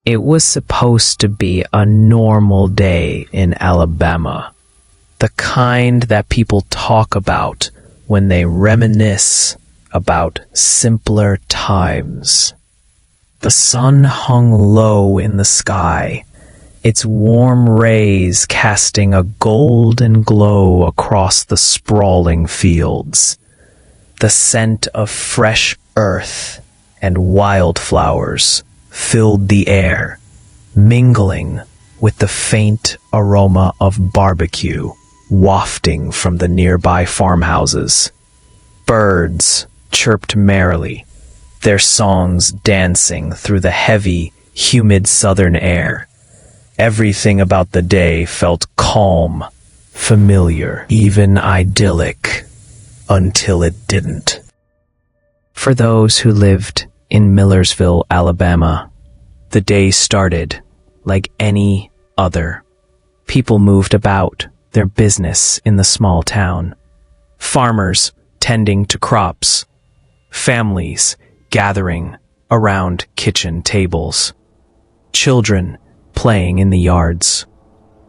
It was supposed to be a normal day in Alabama, the kind that people talk about when they reminisce about simpler times. The sun hung low in the sky, its warm rays casting a golden glow across the sprawling fields. The scent of fresh earth and wildflowers filled the air, mingling with the faint aroma of barbecue wafting from the nearby farmhouses. Birds chirped merrily, their songs dancing through the heavy, humid southern air. Everything about the day felt calm, familiar, even idyllic, until it didn't. For those who lived in Millersville, Alabama, the day started like any other. People moved about their business in the small town. Farmers tending to crops, families gathering around kitchen tables, children playing in the yards.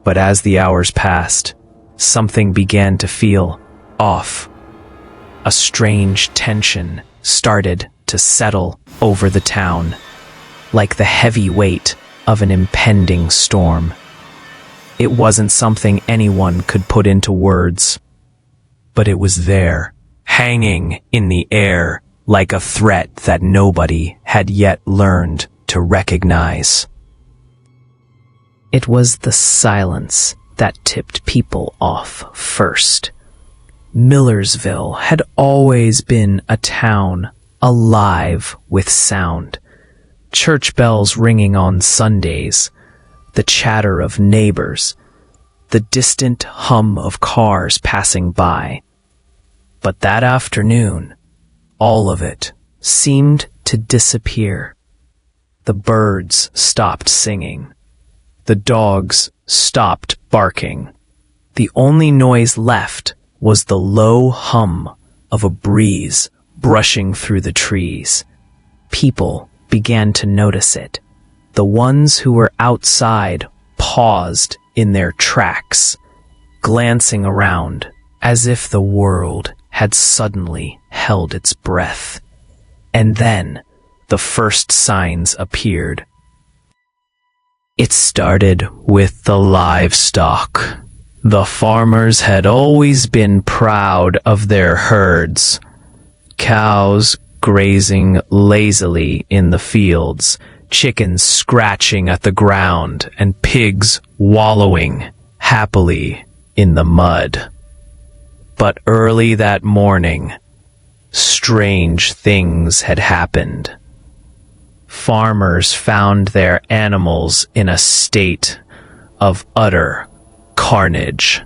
But as the hours passed, something began to feel off. A strange tension started to settle over the town, like the heavy weight of an impending storm. It wasn't something anyone could put into words, but it was there, hanging in the air like a threat that nobody had yet learned to recognize. It was the silence that tipped people off first. Millersville had always been a town alive with sound. Church bells ringing on Sundays, the chatter of neighbors, the distant hum of cars passing by. But that afternoon, all of it seemed to disappear. The birds stopped singing. The dogs stopped barking. The only noise left was the low hum of a breeze brushing through the trees. People began to notice it. The ones who were outside paused in their tracks, glancing around as if the world had suddenly held its breath. And then the first signs appeared. It started with the livestock. The farmers had always been proud of their herds. Cows grazing lazily in the fields, chickens scratching at the ground, and pigs wallowing happily in the mud. But early that morning, strange things had happened. Farmers found their animals in a state of utter carnage.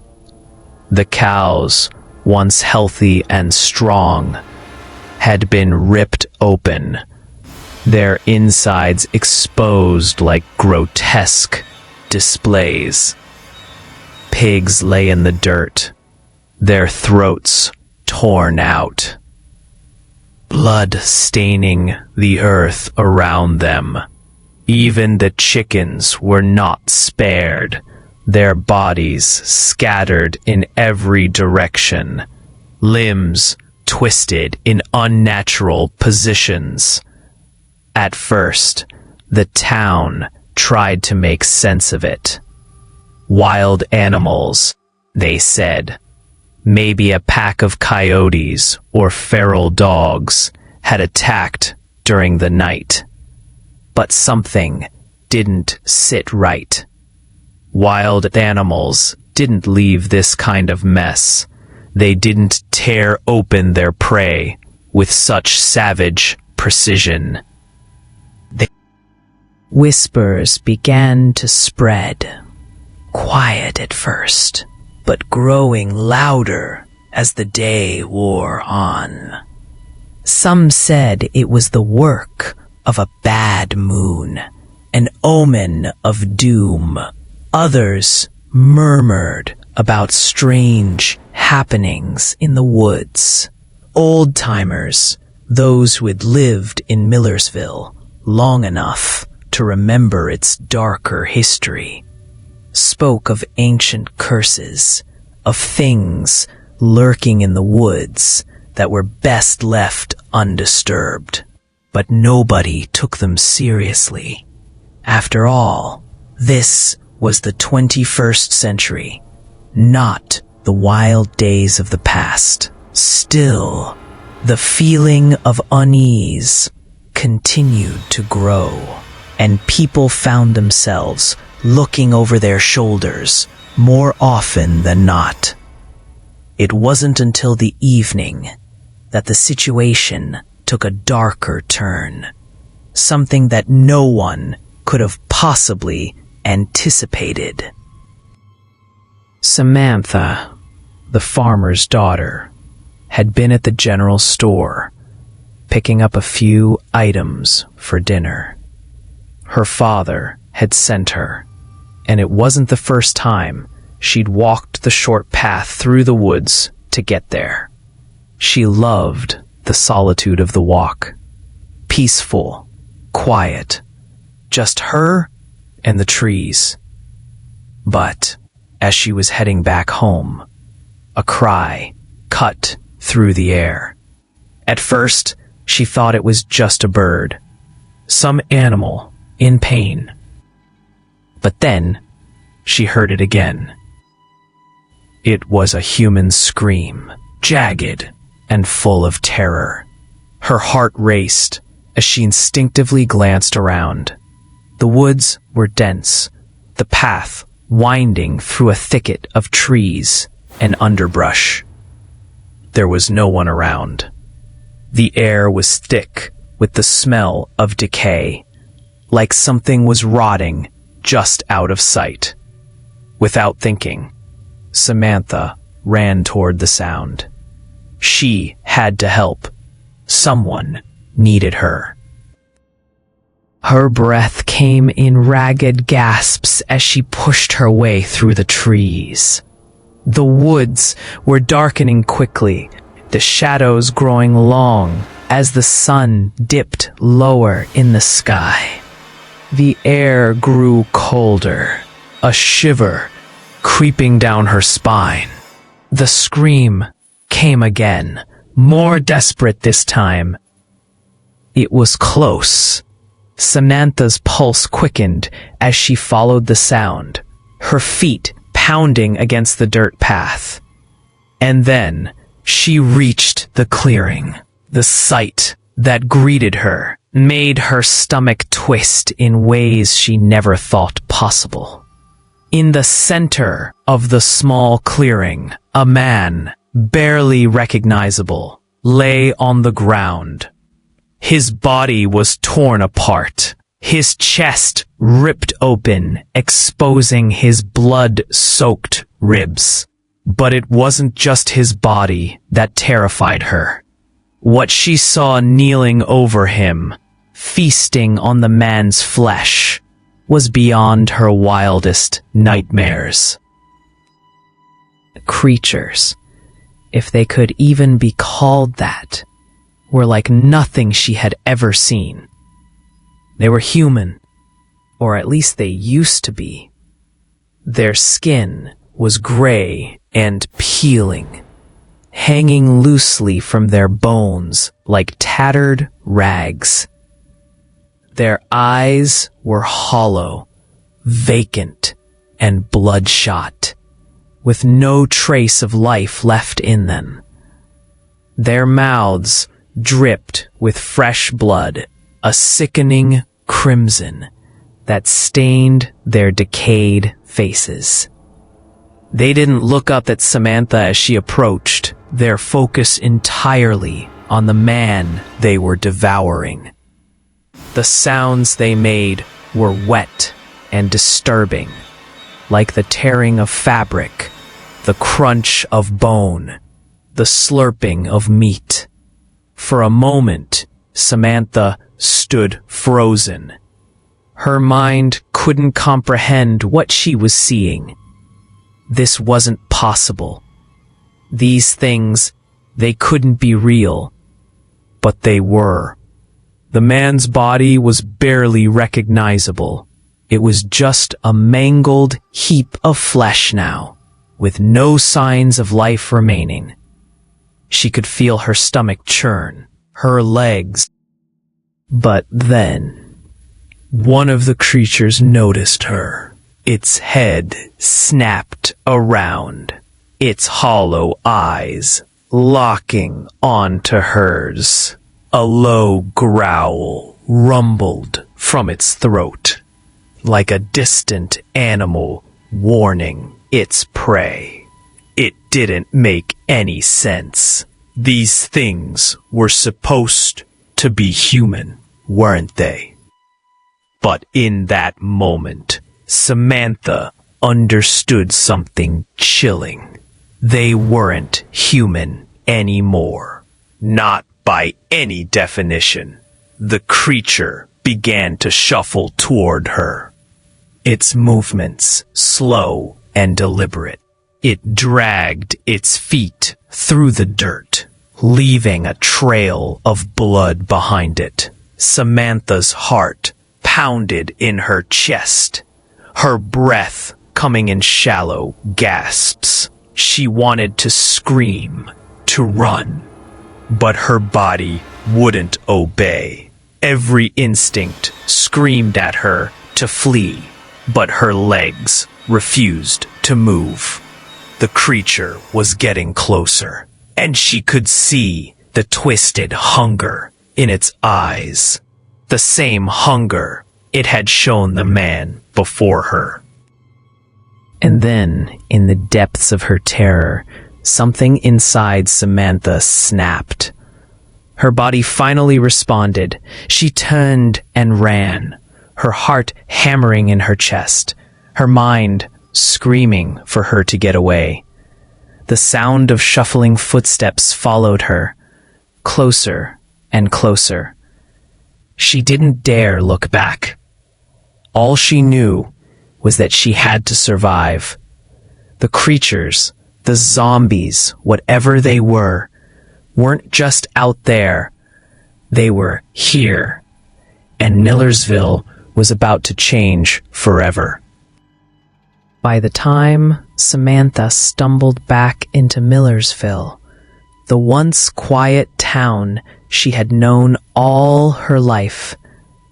The cows, once healthy and strong, had been ripped open, their insides exposed like grotesque displays. Pigs lay in the dirt, their throats torn out, blood staining the earth around them. Even the chickens were not spared, their bodies scattered in every direction, limbs twisted in unnatural positions. At first, the town tried to make sense of it. Wild animals, they said. Maybe a pack of coyotes or feral dogs had attacked during the night. But something didn't sit right. Wild animals didn't leave this kind of mess. They didn't tear open their prey with such savage precision. Whispers began to spread, quiet at first, but growing louder as the day wore on. Some said it was the work of a bad moon, an omen of doom. Others murmured about strange happenings in the woods. Old-timers, those who had lived in Millersville long enough, to remember its darker history, spoke of ancient curses, of things lurking in the woods that were best left undisturbed. But nobody took them seriously. After all, this was the 21st century, not the wild days of the past. Still, the feeling of unease continued to grow, and people found themselves looking over their shoulders more often than not. It wasn't until the evening that the situation took a darker turn, something that no one could have possibly anticipated. Samantha, the farmer's daughter, had been at the general store, picking up a few items for dinner. Her father had sent her, and it wasn't the first time she'd walked the short path through the woods to get there. She loved the solitude of the walk. Peaceful, quiet, just her and the trees. But as she was heading back home, a cry cut through the air. At first, she thought it was just a bird, some animal in pain. But then, she heard it again. It was a human scream, jagged and full of terror. Her heart raced as she instinctively glanced around. The woods were dense, the path winding through a thicket of trees and underbrush. There was no one around. The air was thick with the smell of decay, like something was rotting just out of sight. Without thinking, Samantha ran toward the sound. She had to help. Someone needed her. Her breath came in ragged gasps as she pushed her way through the trees. The woods were darkening quickly, the shadows growing long as the sun dipped lower in the sky. The air grew colder, a shiver creeping down her spine. The scream came again, more desperate this time. It was close. Samantha's pulse quickened as she followed the sound, her feet pounding against the dirt path. And then she reached the clearing. The sight that greeted her made her stomach twist in ways she never thought possible. In the center of the small clearing, a man, barely recognizable, lay on the ground. His body was torn apart, his chest ripped open, exposing his blood-soaked ribs. But it wasn't just his body that terrified her. What she saw kneeling over him, feasting on the man's flesh, was beyond her wildest nightmares. Creatures, if they could even be called that, were like nothing she had ever seen. They were human, or at least they used to be. Their skin was gray and peeling, hanging loosely from their bones like tattered rags. Their eyes were hollow, vacant, and bloodshot, with no trace of life left in them. Their mouths dripped with fresh blood, a sickening crimson that stained their decayed faces. They didn't look up at Samantha as she approached, their focus entirely on the man they were devouring. The sounds they made were wet and disturbing, like the tearing of fabric, the crunch of bone, the slurping of meat. For a moment, Samantha stood frozen. Her mind couldn't comprehend what she was seeing. This wasn't possible. These things, they couldn't be real, but they were. The man's body was barely recognizable. It was just a mangled heap of flesh now, with no signs of life remaining. She could feel her stomach churn, her legs. But then, one of the creatures noticed her. Its head snapped around, its hollow eyes locking onto hers. A low growl rumbled from its throat, like a distant animal warning its prey. It didn't make any sense. These things were supposed to be human, weren't they? But in that moment, Samantha understood something chilling. They weren't human anymore. Not by any definition. The creature began to shuffle toward her. Its movements slow and deliberate. It dragged its feet through the dirt, leaving a trail of blood behind it. Samantha's heart pounded in her chest, her breath coming in shallow gasps. She wanted to scream, to run, but her body wouldn't obey. Every instinct screamed at her to flee, but her legs refused to move. The creature was getting closer, and she could see the twisted hunger in its eyes, the same hunger it had shown the man before her. And then, in the depths of her terror, something inside Samantha snapped. Her body finally responded. She turned and ran, her heart hammering in her chest, her mind screaming for her to get away. The sound of shuffling footsteps followed her, closer and closer. She didn't dare look back. All she knew was that she had to survive. The creatures, the zombies, whatever they weren't just out there. They were here. And Millersville was about to change forever. By the time Samantha stumbled back into Millersville, the once quiet town she had known all her life,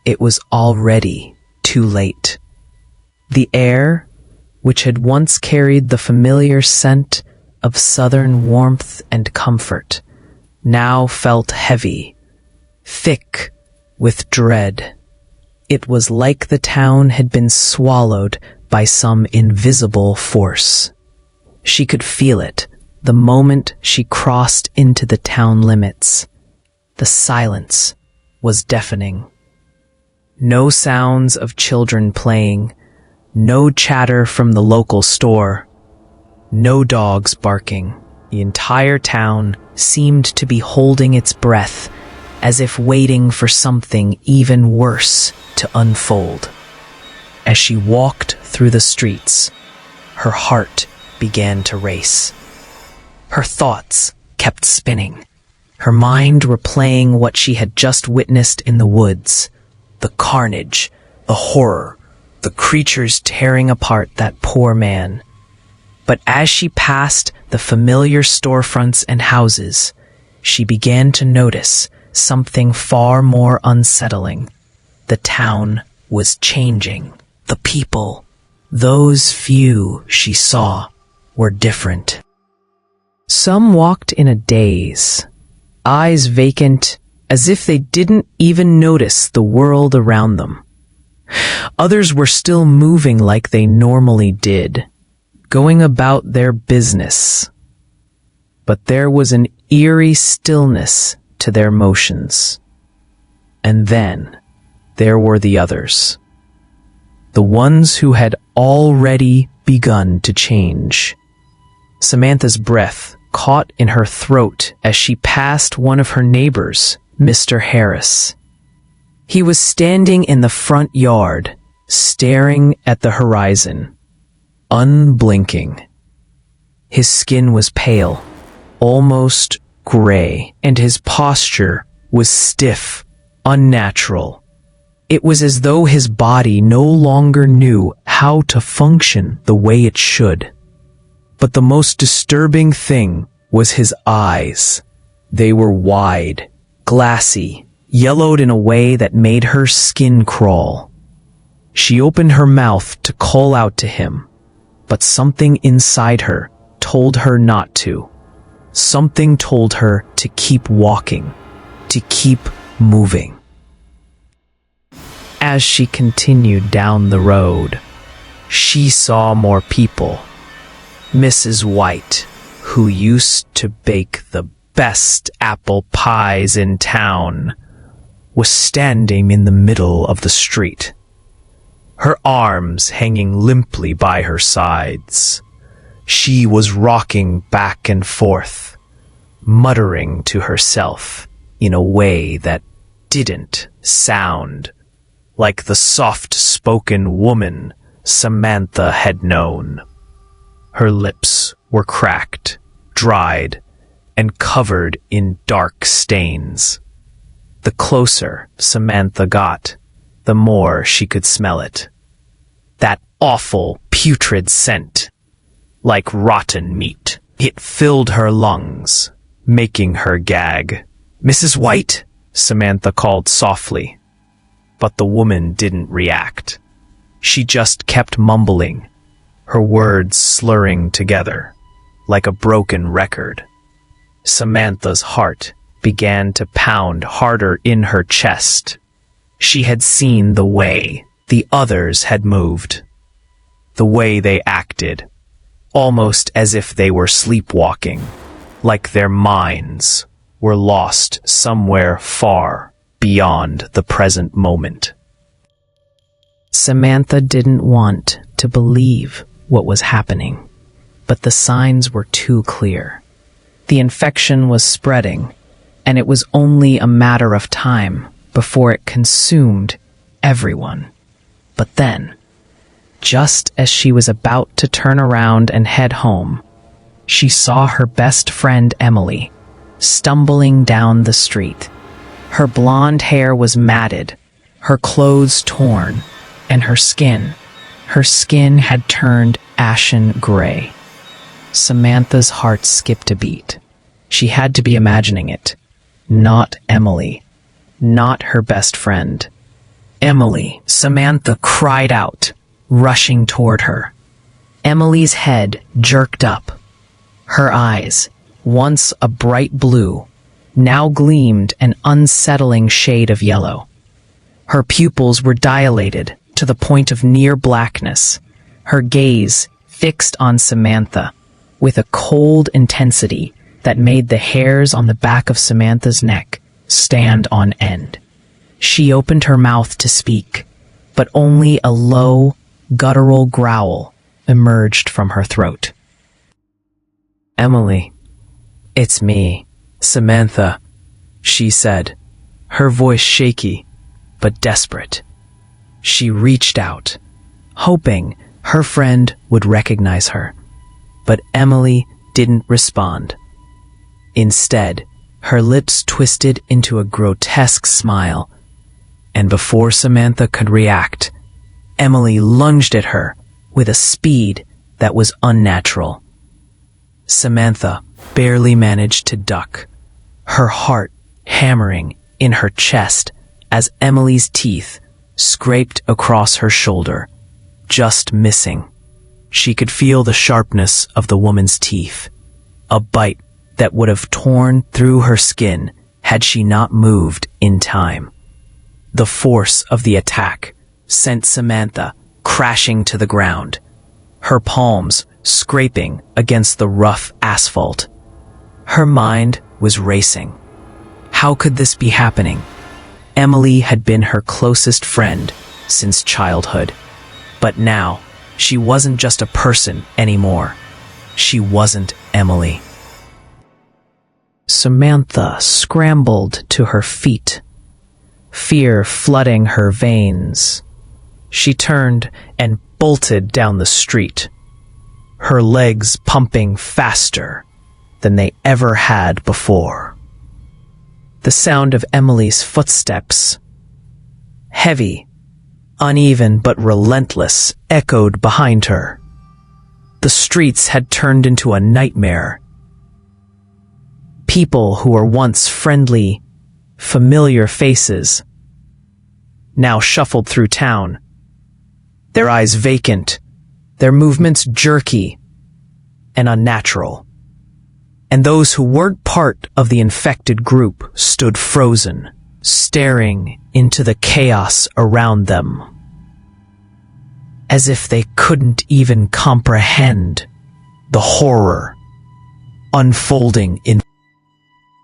it was already too late. The air, which had once carried the familiar scent of southern warmth and comfort, now felt heavy, thick with dread. It was like the town had been swallowed by some invisible force. She could feel it the moment she crossed into the town limits. The silence was deafening. No sounds of children playing, no chatter from the local store, no dogs barking. The entire town seemed to be holding its breath, as if waiting for something even worse to unfold. As she walked through the streets, her heart began to race. Her thoughts kept spinning, her mind replaying what she had just witnessed in the woods, the carnage, the horror, the creatures tearing apart that poor man. But as she passed the familiar storefronts and houses, she began to notice something far more unsettling. The town was changing. The people, those few she saw, were different. Some walked in a daze, eyes vacant, as if they didn't even notice the world around them. Others were still moving like they normally did, going about their business. But there was an eerie stillness to their motions. And then there were the others. The ones who had already begun to change. Samantha's breath caught in her throat as she passed one of her neighbors, Mr. Harris. He was standing in the front yard, staring at the horizon, unblinking. His skin was pale, almost gray, and his posture was stiff unnatural. It was as though his body no longer knew how to function the way it should. But the most disturbing thing was his eyes. They were wide, glassy, yellowed in a way that made her skin crawl. She opened her mouth to call out to him, but something inside her told her not to. Something told her to keep walking, to keep moving. As she continued down the road, she saw more people. Mrs. White, who used to bake the best apple pies in town, was standing in the middle of the street, her arms hanging limply by her sides. She was rocking back and forth, muttering to herself in a way that didn't sound like the soft-spoken woman Samantha had known. Her lips were cracked, dried, and covered in dark stains. The closer Samantha got, the more she could smell it. That awful, putrid scent, like rotten meat. It filled her lungs, making her gag. "Mrs. White?" Samantha called softly. But the woman didn't react. She just kept mumbling, her words slurring together, like a broken record. Samantha's heart began to pound harder in her chest. She had seen the way the others had moved, the way they acted, almost as if they were sleepwalking, like their minds were lost somewhere far beyond the present moment. Samantha didn't want to believe what was happening, but the signs were too clear. The infection was spreading, and it was only a matter of time before it consumed everyone. But then, just as she was about to turn around and head home, she saw her best friend Emily stumbling down the street. Her blonde hair was matted, her clothes torn, and her skin had turned ashen gray. Samantha's heart skipped a beat. She had to be imagining it. Not Emily. Not her best friend. Emily, Samantha cried out, rushing toward her. Emily's head jerked up. Her eyes, once a bright blue, now gleamed an unsettling shade of yellow. Her pupils were dilated to the point of near blackness, her gaze fixed on Samantha with a cold intensity that made the hairs on the back of Samantha's neck stand on end. She opened her mouth to speak, but only a low, guttural growl emerged from her throat. "Emily, it's me, Samantha," she said, her voice shaky but desperate. She reached out, hoping her friend would recognize her, but Emily didn't respond. Instead, her lips twisted into a grotesque smile, and before Samantha could react, Emily lunged at her with a speed that was unnatural. Samantha barely managed to duck, her heart hammering in her chest as Emily's teeth scraped across her shoulder, just missing. She could feel the sharpness of the woman's teeth, a bite that would have torn through her skin had she not moved in time. The force of the attack sent Samantha crashing to the ground, her palms scraping against the rough asphalt. Her mind was racing. How could this be happening? Emily had been her closest friend since childhood, but now she wasn't just a person anymore. She wasn't Emily. Samantha scrambled to her feet, fear flooding her veins. She turned and bolted down the street, her legs pumping faster than they ever had before. The sound of Emily's footsteps, heavy, uneven but relentless, echoed behind her. The streets had turned into a nightmare. People who were once friendly, familiar faces now shuffled through town, their eyes vacant, their movements jerky and unnatural. And those who weren't part of the infected group stood frozen, staring into the chaos around them, as if they couldn't even comprehend the horror unfolding in.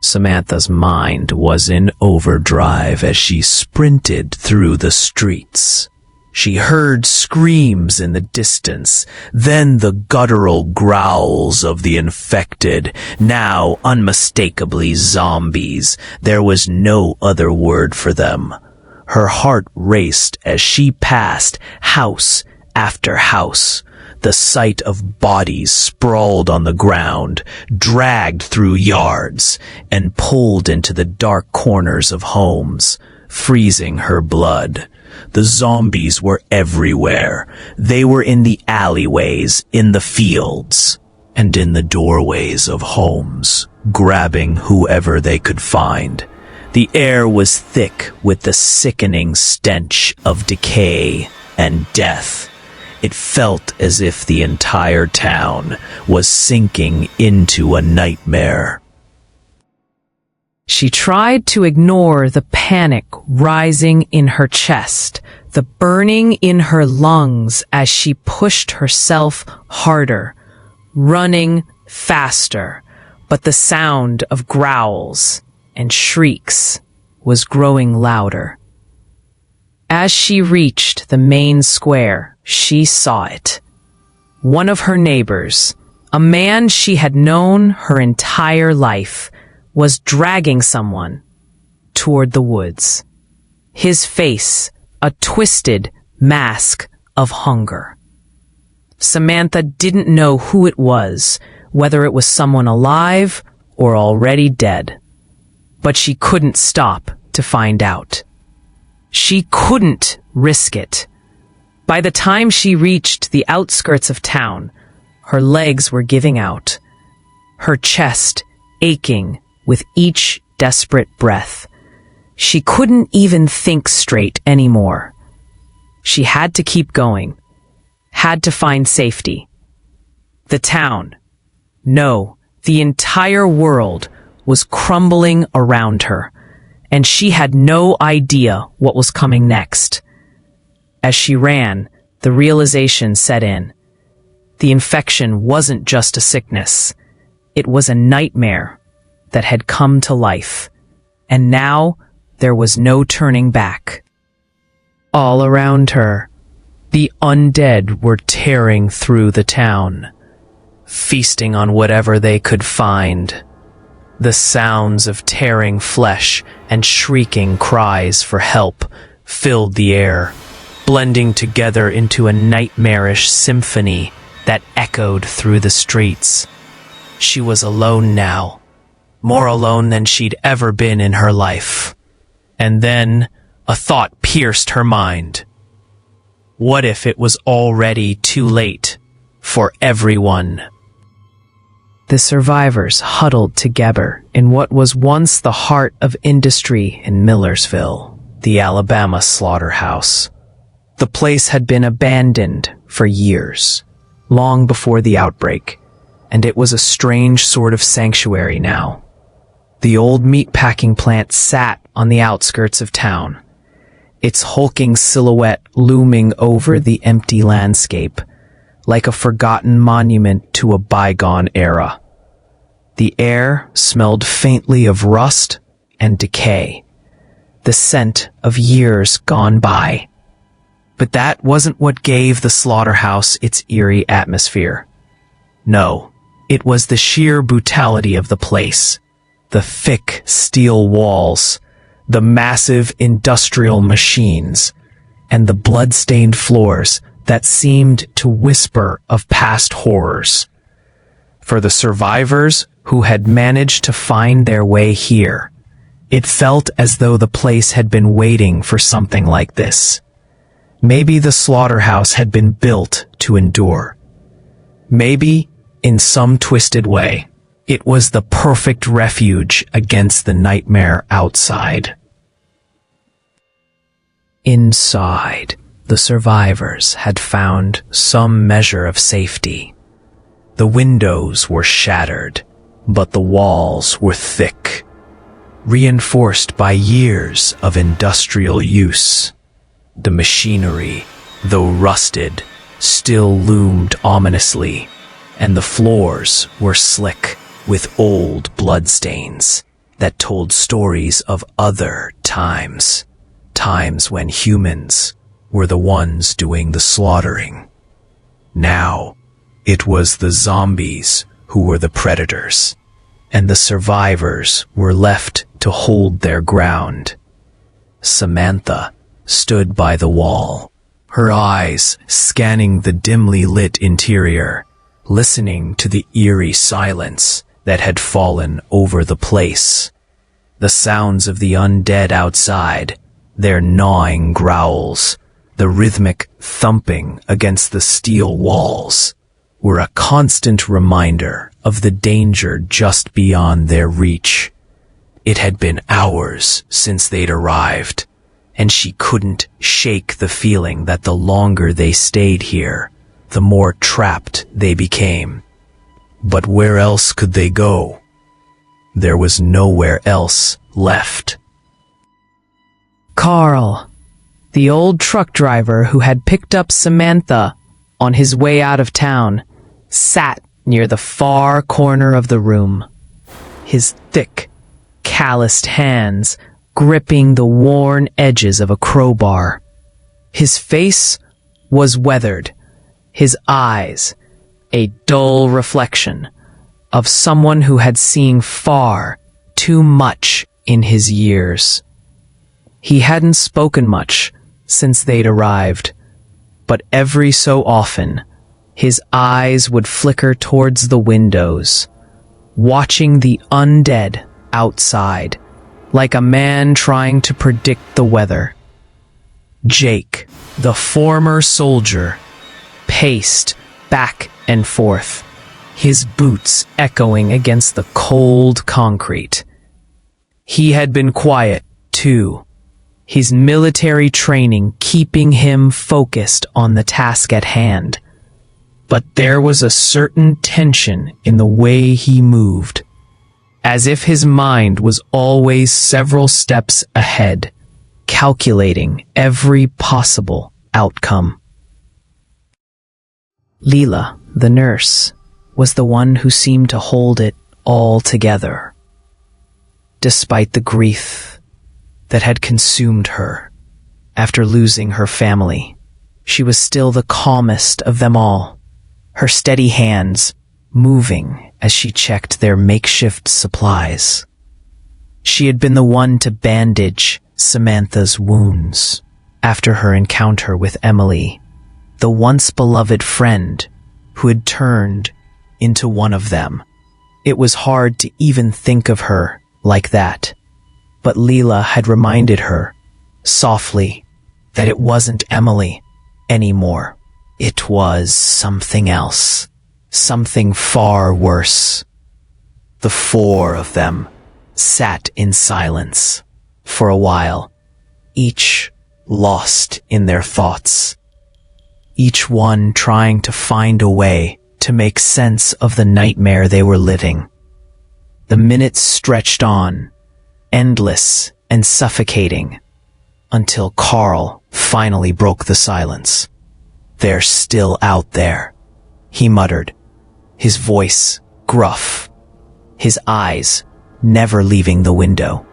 Samantha's mind was in overdrive as she sprinted through the streets. She heard screams in the distance, then the guttural growls of the infected, now unmistakably zombies. There was no other word for them. Her heart raced as she passed house after house. The sight of bodies sprawled on the ground, dragged through yards, and pulled into the dark corners of homes, freezing her blood. The zombies were everywhere. They were in the alleyways, in the fields, and in the doorways of homes, grabbing whoever they could find. The air was thick with the sickening stench of decay and death. It felt as if the entire town was sinking into a nightmare. She tried to ignore the panic rising in her chest, the burning in her lungs as she pushed herself harder, running faster, but the sound of growls and shrieks was growing louder. As she reached the main square, she saw it. One of her neighbors, a man she had known her entire life, was dragging someone toward the woods. His face, a twisted mask of hunger. Samantha didn't know who it was, whether it was someone alive or already dead. But she couldn't stop to find out. She couldn't risk it. By the time she reached the outskirts of town, her legs were giving out, her chest aching with each desperate breath. She couldn't even think straight anymore. She had to keep going, had to find safety. The town, no, the entire world was crumbling around her, and she had no idea what was coming next. As she ran, the realization set in. The infection wasn't just a sickness. It was a nightmare that had come to life, and now there was no turning back. All around her, the undead were tearing through the town, feasting on whatever they could find. The sounds of tearing flesh and shrieking cries for help filled the air, blending together into a nightmarish symphony that echoed through the streets. She was alone now, more alone than she'd ever been in her life. And then a thought pierced her mind. What if it was already too late for everyone? The survivors huddled together in what was once the heart of industry in Millersville, the Alabama slaughterhouse. The place had been abandoned for years, long before the outbreak, and it was a strange sort of sanctuary now. The old meatpacking plant sat on the outskirts of town, its hulking silhouette looming over the empty landscape, like a forgotten monument to a bygone era. The air smelled faintly of rust and decay, the scent of years gone by. But that wasn't what gave the slaughterhouse its eerie atmosphere. No, it was the sheer brutality of the place. The thick steel walls, the massive industrial machines, and the blood-stained floors that seemed to whisper of past horrors. For the survivors who had managed to find their way here, It felt as though the place had been waiting for something like this. Maybe the slaughterhouse had been built to endure. Maybe, in some twisted way, it was the perfect refuge against the nightmare outside. Inside, the survivors had found some measure of safety. The windows were shattered, but the walls were thick, reinforced by years of industrial use. The machinery, though rusted, still loomed ominously, and the floors were slick with old bloodstains that told stories of other times, times when humans were the ones doing the slaughtering. Now, it was the zombies who were the predators, and the survivors were left to hold their ground. Samantha stood by the wall, her eyes scanning the dimly lit interior, listening to the eerie silence that had fallen over the place. The sounds of the undead outside, their gnawing growls, the rhythmic thumping against the steel walls, were a constant reminder of the danger just beyond their reach. It had been hours since they'd arrived, and she couldn't shake the feeling that the longer they stayed here, the more trapped they became. But where else could they go? There was nowhere else left. Carl, the old truck driver who had picked up Samantha on his way out of town, sat near the far corner of the room, his thick, calloused hands gripping the worn edges of a crowbar. His face was weathered, his eyes a dull reflection of someone who had seen far too much in his years. He hadn't spoken much since they'd arrived, but every so often, his eyes would flicker towards the windows, watching the undead outside, like a man trying to predict the weather. Jake, the former soldier, paced back and forth, his boots echoing against the cold concrete. He had been quiet, too, his military training keeping him focused on the task at hand. But there was a certain tension in the way he moved, as if his mind was always several steps ahead, calculating every possible outcome. Leela, the nurse, was the one who seemed to hold it all together. Despite the grief that had consumed her after losing her family, she was still the calmest of them all, her steady hands moving as she checked their makeshift supplies. She had been the one to bandage Samantha's wounds after her encounter with Emily, the once beloved friend who had turned into one of them. It was hard to even think of her like that, but Leela had reminded her, softly, that it wasn't Emily anymore. It was something else, something far worse. The four of them sat in silence for a while, each lost in their thoughts, each one trying to find a way to make sense of the nightmare they were living. The minutes stretched on, endless and suffocating, until Carl finally broke the silence. "They're still out there," he muttered, his voice gruff, his eyes never leaving the window.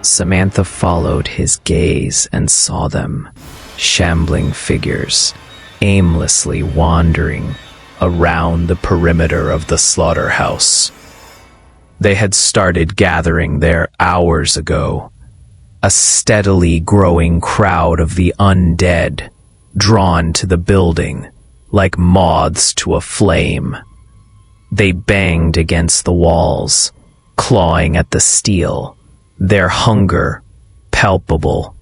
Samantha followed his gaze and saw them, shambling figures, aimlessly wandering around the perimeter of the slaughterhouse. They had started gathering there hours ago, a steadily growing crowd of the undead, drawn to the building like moths to a flame. They banged against the walls, clawing at the steel, their hunger palpable.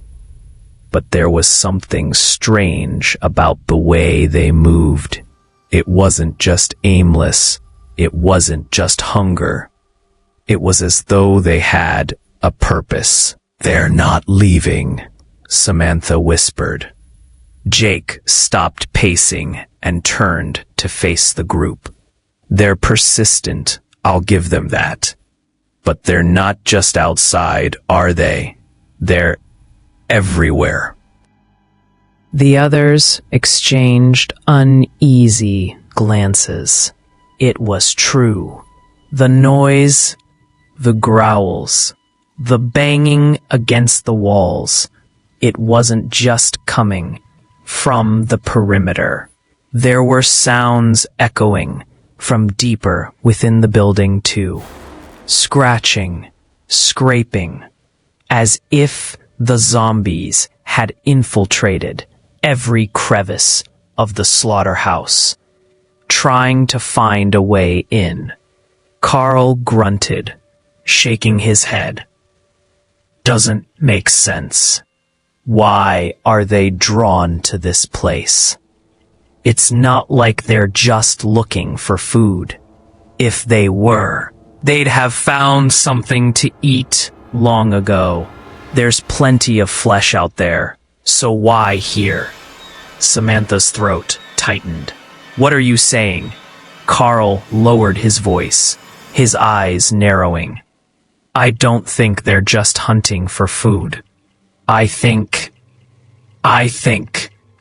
But there was something strange about the way they moved. It wasn't just aimless. It wasn't just hunger. It was as though they had a purpose. "They're not leaving," Samantha whispered. Jake stopped pacing and turned to face the group. "They're persistent, I'll give them that. But they're not just outside, are they? They're everywhere." The others exchanged uneasy glances. It was true. The noise, the growls, the banging against the walls, it wasn't just coming from the perimeter. There were sounds echoing from deeper within the building too. Scratching, scraping, as if the zombies had infiltrated every crevice of the slaughterhouse, trying to find a way in. Carl grunted, shaking his head. "Doesn't make sense. Why are they drawn to this place? It's not like they're just looking for food. If they were, they'd have found something to eat long ago. There's plenty of flesh out there, so why here?" Samantha's throat tightened. "What are you saying?" Carl lowered his voice, his eyes narrowing. "I don't think they're just hunting for food. I think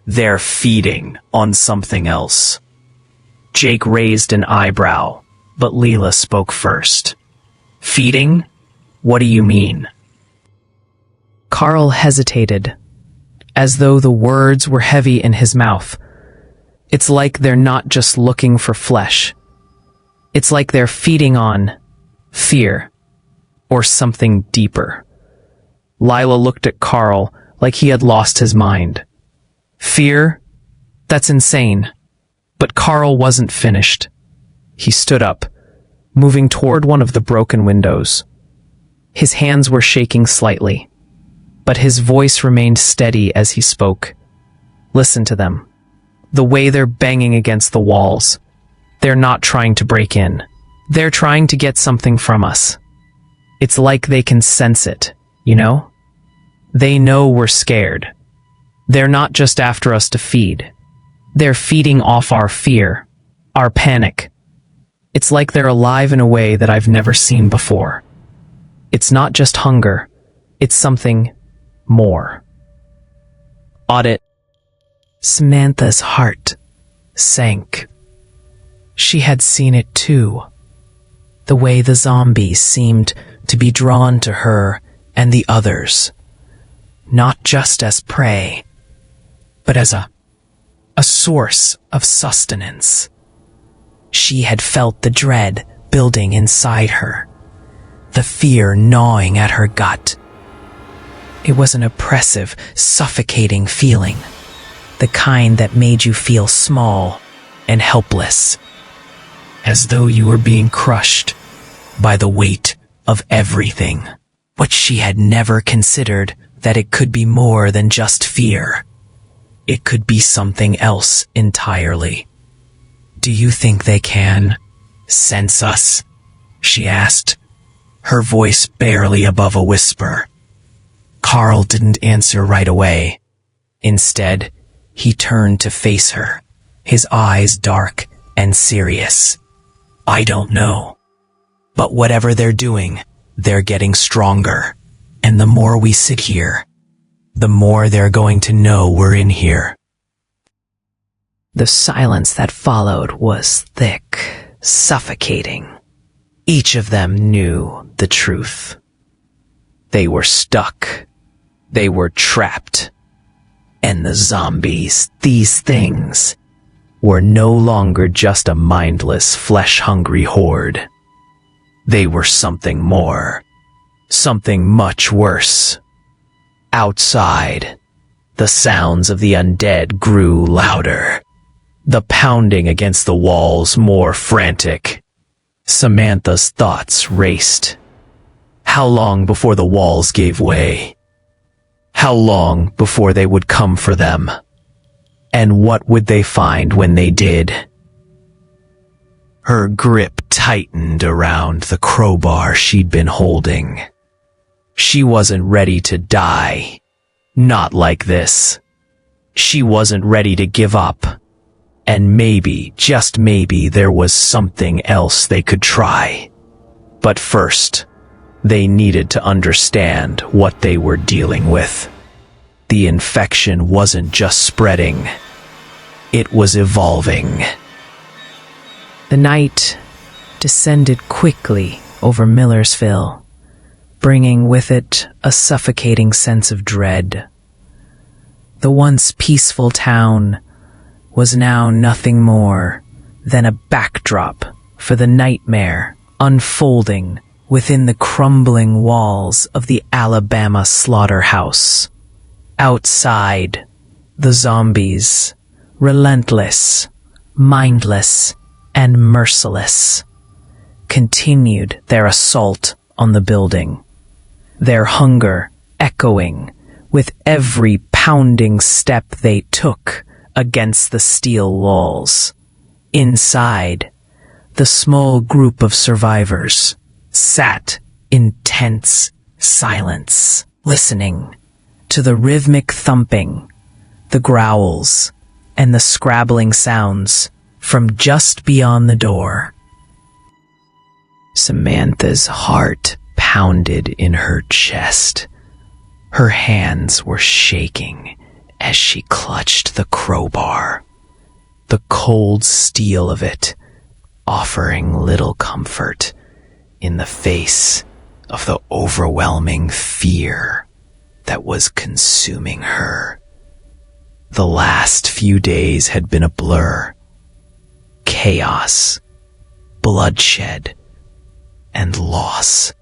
they're feeding on something else." Jake raised an eyebrow, but Leela spoke first. "Feeding? What do you mean?" Carl hesitated, as though the words were heavy in his mouth. "It's like they're not just looking for flesh. It's like they're feeding on fear, or something deeper." Lila looked at Carl like he had lost his mind. "Fear? That's insane." But Carl wasn't finished. He stood up, moving toward one of the broken windows. His hands were shaking slightly, but his voice remained steady as he spoke. "Listen to them. The way they're banging against the walls. They're not trying to break in. They're trying to get something from us. It's like they can sense it, you know? They know we're scared. They're not just after us to feed. They're feeding off our fear, our panic. It's like they're alive in a way that I've never seen before. It's not just hunger. It's something more." Audit. Samantha's heart sank. She had seen it too. The way the zombies seemed to be drawn to her and the others. Not just as prey, but as a source of sustenance. She had felt the dread building inside her, the fear gnawing at her gut. It was an oppressive, suffocating feeling, the kind that made you feel small and helpless, as though you were being crushed by the weight of everything. But she had never considered that it could be more than just fear. It could be something else entirely. "Do you think they can sense us?" she asked, her voice barely above a whisper. Carl didn't answer right away. Instead, he turned to face her, his eyes dark and serious. "I don't know. But whatever they're doing, they're getting stronger. And the more we sit here, the more they're going to know we're in here." The silence that followed was thick, suffocating. Each of them knew the truth. They were stuck. They were trapped. And the zombies, these things, were no longer just a mindless, flesh-hungry horde. They were something more, something much worse. Outside, the sounds of the undead grew louder, the pounding against the walls more frantic. Samantha's thoughts raced. How long before the walls gave way? How long before they would come for them? And what would they find when they did? Her grip tightened around the crowbar she'd been holding. She wasn't ready to die. Not like this. She wasn't ready to give up. And maybe, just maybe, there was something else they could try. But first, they needed to understand what they were dealing with. The infection wasn't just spreading. It was evolving. The night descended quickly over Millersville, bringing with it a suffocating sense of dread. The once peaceful town was now nothing more than a backdrop for the nightmare unfolding within the crumbling walls of the Alabama slaughterhouse. Outside, the zombies, relentless, mindless, and merciless, continued their assault on the building, their hunger echoing with every pounding step they took against the steel walls. Inside, the small group of survivors sat in tense silence, listening to the rhythmic thumping, the growls, and the scrabbling sounds from just beyond the door. Samantha's heart pounded in her chest. Her hands were shaking as she clutched the crowbar, the cold steel of it offering little comfort in the face of the overwhelming fear that was consuming her. The last few days had been a blur. Chaos, bloodshed, and loss.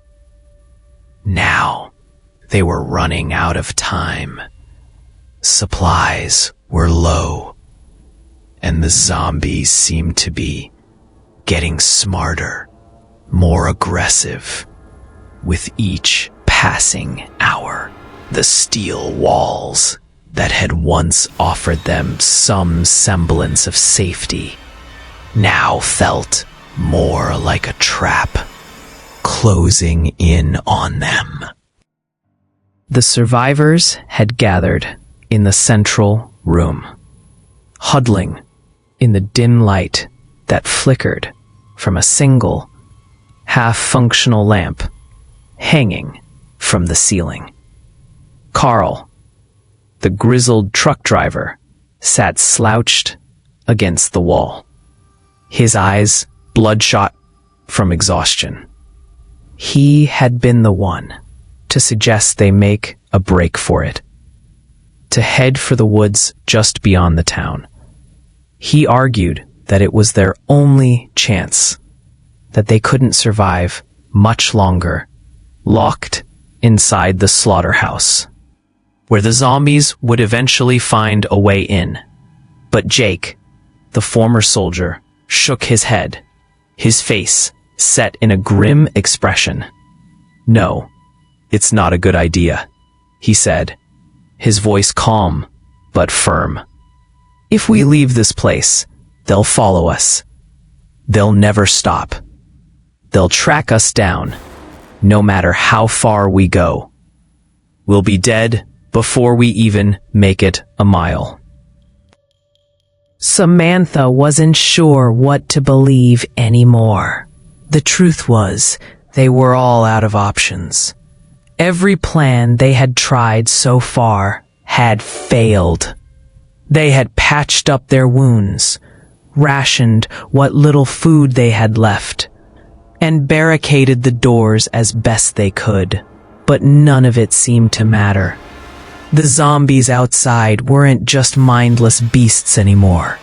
Now, they were running out of time. Supplies were low, and the zombies seemed to be getting smarter, more aggressive, with each passing hour. The steel walls that had once offered them some semblance of safety now felt more like a trap, closing in on them. The survivors had gathered in the central room, huddling in the dim light that flickered from a single, half-functional lamp hanging from the ceiling. Carl, the grizzled truck driver, sat slouched against the wall, his eyes bloodshot from exhaustion. He had been the one to suggest they make a break for it, to head for the woods just beyond the town. He argued that it was their only chance, that they couldn't survive much longer, locked inside the slaughterhouse, where the zombies would eventually find a way in. But Jake, the former soldier, shook his head, his face set in a grim expression. "No, it's not a good idea," he said, his voice calm but firm. "If we leave this place, they'll follow us. They'll never stop. They'll track us down, no matter how far we go. We'll be dead before we even make it a mile." Samantha wasn't sure what to believe anymore. The truth was, they were all out of options. Every plan they had tried so far had failed. They had patched up their wounds, rationed what little food they had left, and barricaded the doors as best they could. But none of it seemed to matter. The zombies outside weren't just mindless beasts anymore.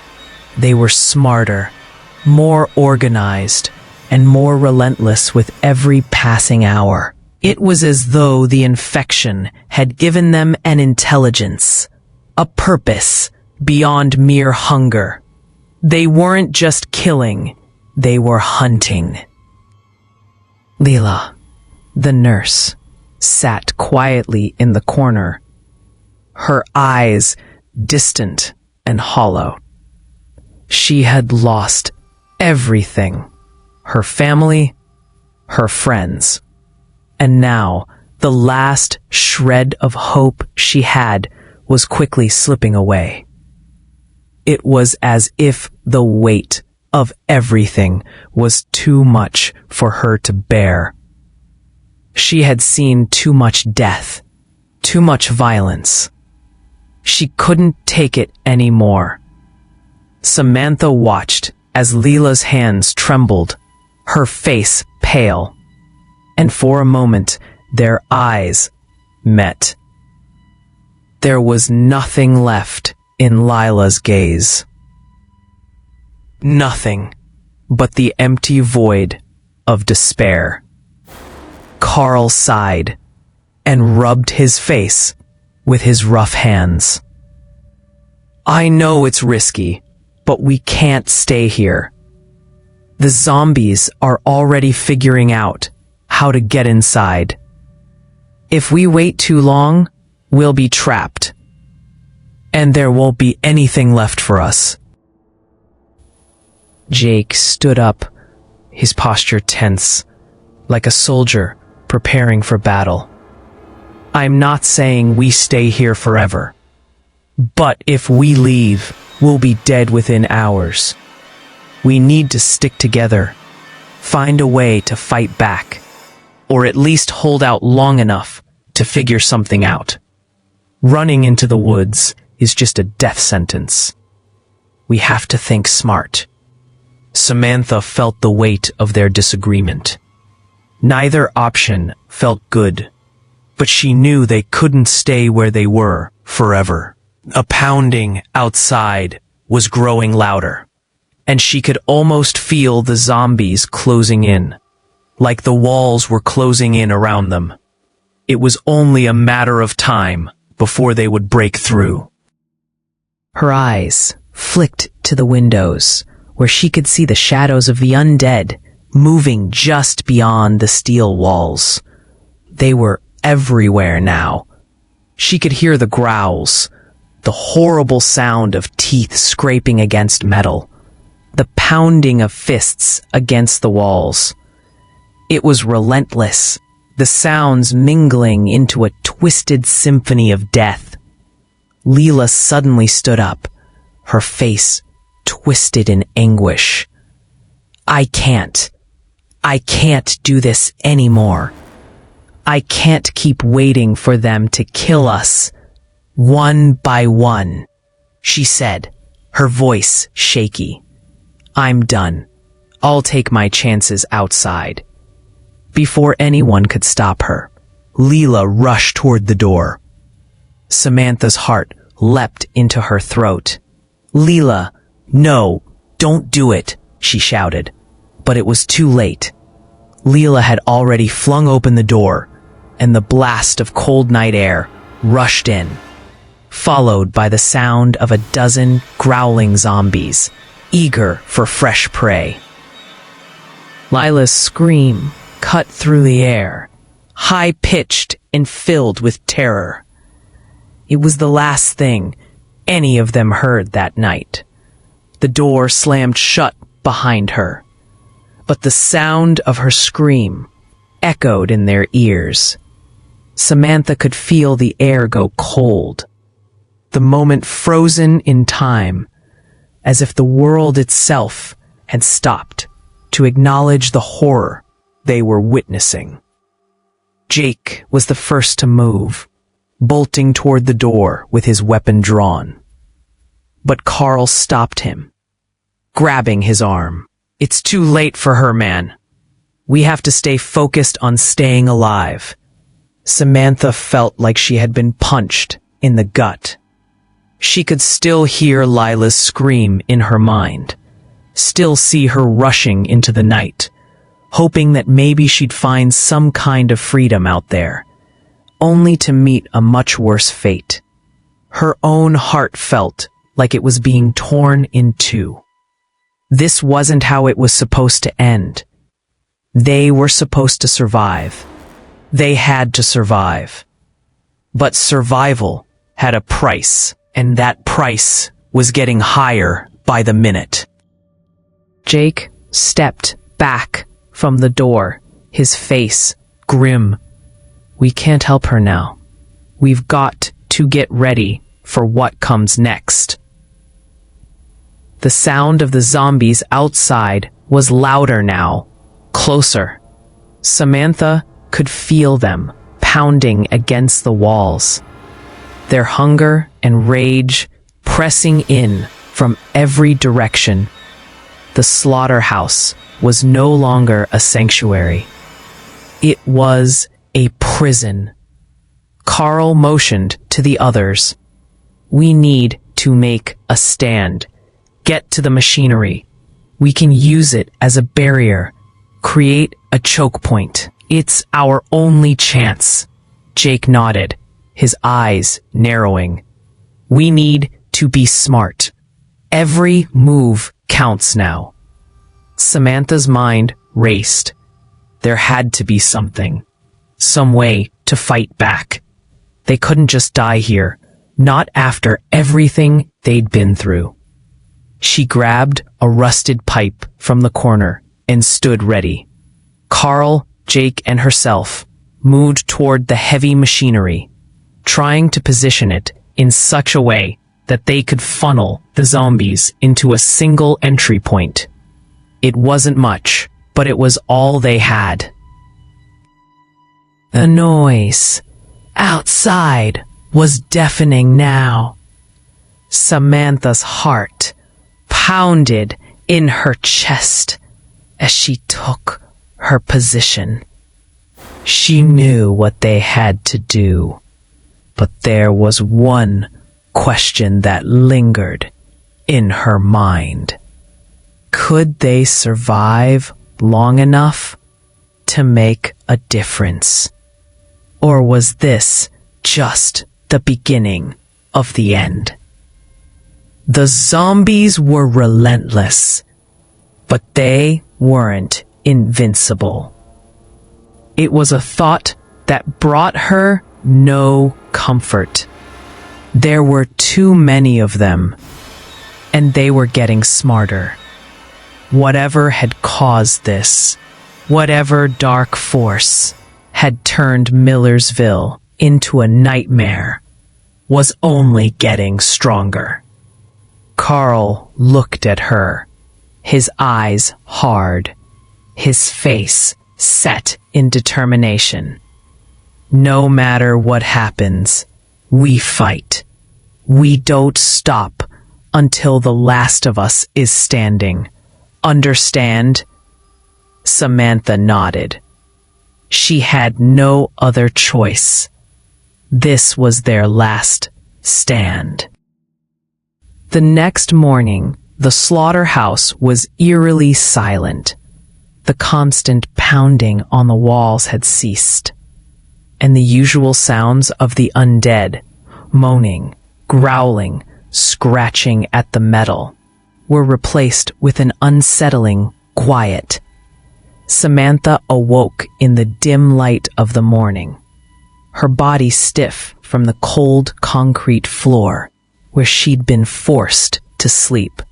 They were smarter, more organized, and more relentless with every passing hour. It was as though the infection had given them an intelligence, a purpose beyond mere hunger. They weren't just killing, they were hunting. Leela, The nurse sat quietly in the corner, her eyes distant and hollow. She had lost everything, her family, her friends, and now the last shred of hope she had was quickly slipping away. It was as if the weight of everything was too much for her to bear. She had seen too much death, too much violence. She couldn't take it anymore. Samantha watched as Leela's hands trembled, her face pale, and for a moment their eyes met. There was nothing left in Lila's gaze. Nothing but the empty void of despair. Carl sighed and rubbed his face with his rough hands. I know it's risky, but we can't stay here. The zombies are already figuring out how to get inside. If we wait too long, we'll be trapped, and there won't be anything left for us. Jake stood up, his posture tense, like a soldier preparing for battle. I'm not saying we stay here forever, but if we leave, we'll be dead within hours. We need to stick together, find a way to fight back, or at least hold out long enough to figure something out. Running into the woods is just a death sentence. We have to think smart. Samantha felt the weight of their disagreement. Neither option felt good, but she knew they couldn't stay where they were forever. A pounding outside was growing louder, and she could almost feel the zombies closing in, like the walls were closing in around them. It was only a matter of time before they would break through. Her eyes flicked to the windows, where she could see the shadows of the undead moving just beyond the steel walls. They were everywhere now. She could hear the growls, the horrible sound of teeth scraping against metal, the pounding of fists against the walls. It was relentless, the sounds mingling into a twisted symphony of death. Leela suddenly stood up, her face twisted in anguish. I can't do this anymore. I can't keep waiting for them to kill us, one by one, she said, her voice shaky. I'm done. I'll take my chances outside. Before anyone could stop her, Leela rushed toward the door. Samantha's heart leapt into her throat. Leela, no, don't do it, she shouted. But it was too late. Leela had already flung open the door, and the blast of cold night air rushed in, followed by the sound of a dozen growling zombies, eager for fresh prey. Lila's scream cut through the air, high-pitched and filled with terror. It was the last thing any of them heard that night. The door slammed shut behind her, but the sound of her scream echoed in their ears. Samantha could feel the air go cold, the moment frozen in time, as if the world itself had stopped to acknowledge the horror they were witnessing. Jake was the first to move, bolting toward the door with his weapon drawn. But Carl stopped him, grabbing his arm. It's too late for her, man. We have to stay focused on staying alive. Samantha felt like she had been punched in the gut. She could still hear Lila's scream in her mind, still see her rushing into the night, hoping that maybe she'd find some kind of freedom out there, only to meet a much worse fate. Her own heart felt like it was being torn in two. This wasn't how it was supposed to end. They were supposed to survive, They had to survive. But survival had a price, and that price was getting higher by the minute. Jake stepped back from the door, his face grim. We can't help her now. We've got to get ready for what comes next. The sound of the zombies outside was louder now, closer. Samantha could feel them pounding against the walls, their hunger and rage pressing in from every direction. The slaughterhouse was no longer a sanctuary. It was a prison. Carl motioned to the others. We need to make a stand. Get to the machinery. We can use it as a barrier. Create a choke point. It's our only chance. Jake nodded, his eyes narrowing. We need to be smart. Every move counts now. Samantha's mind raced. There had to be something. Some way to fight back. They couldn't just die here. Not after everything they'd been through. She grabbed a rusted pipe from the corner and stood ready. Carl, Jake, and herself moved toward the heavy machinery, trying to position it in such a way that they could funnel the zombies into a single entry point. It wasn't much, but it was all they had. The noise outside was deafening now. Samantha's heart pounded in her chest as she took her position. She knew what they had to do, but there was one question that lingered in her mind. Could they survive long enough to make a difference? Or was this just the beginning of the end? The zombies were relentless, but they weren't invincible. It was a thought that brought her no comfort. There were too many of them, and they were getting smarter. Whatever had caused this, whatever dark force had turned Millersville into a nightmare, was only getting stronger. Carl looked at her, his eyes hard, his face set in determination. No matter what happens, we fight. We don't stop until the last of us is standing. Understand? Samantha nodded. She had no other choice. This was their last stand. The next morning, the slaughterhouse was eerily silent. The constant pounding on the walls had ceased, and the usual sounds of the undead, moaning, growling, scratching at the metal, were replaced with an unsettling quiet. Samantha awoke in the dim light of the morning, her body stiff from the cold concrete floor where she'd been forced to sleep.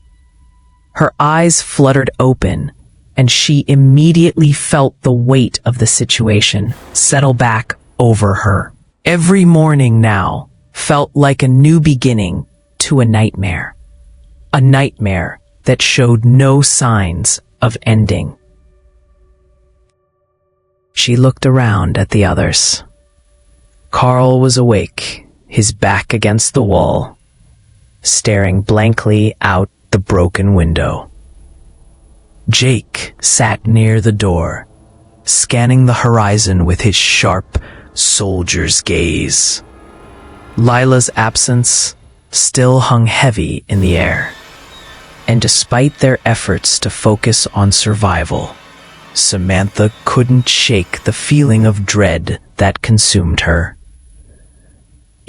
Her eyes fluttered open, and she immediately felt the weight of the situation settle back over her. Every morning now felt like a new beginning to a nightmare that showed no signs of ending. She looked around at the others. Carl was awake, his back against the wall, staring blankly out the broken window. Jake sat near the door, scanning the horizon with his sharp soldier's gaze. Lila's absence still hung heavy in the air, and despite their efforts to focus on survival, Samantha couldn't shake the feeling of dread that consumed her.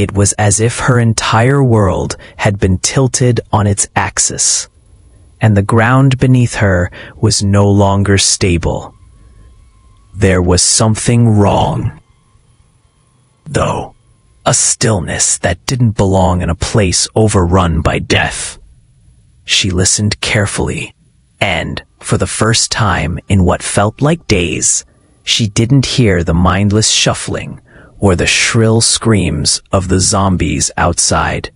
It was as if her entire world had been tilted on its axis, and the ground beneath her was no longer stable. There was something wrong. though. A stillness that didn't belong in a place overrun by death. She listened carefully, and, for the first time in what felt like days, she didn't hear the mindless shuffling or the shrill screams of the zombies outside.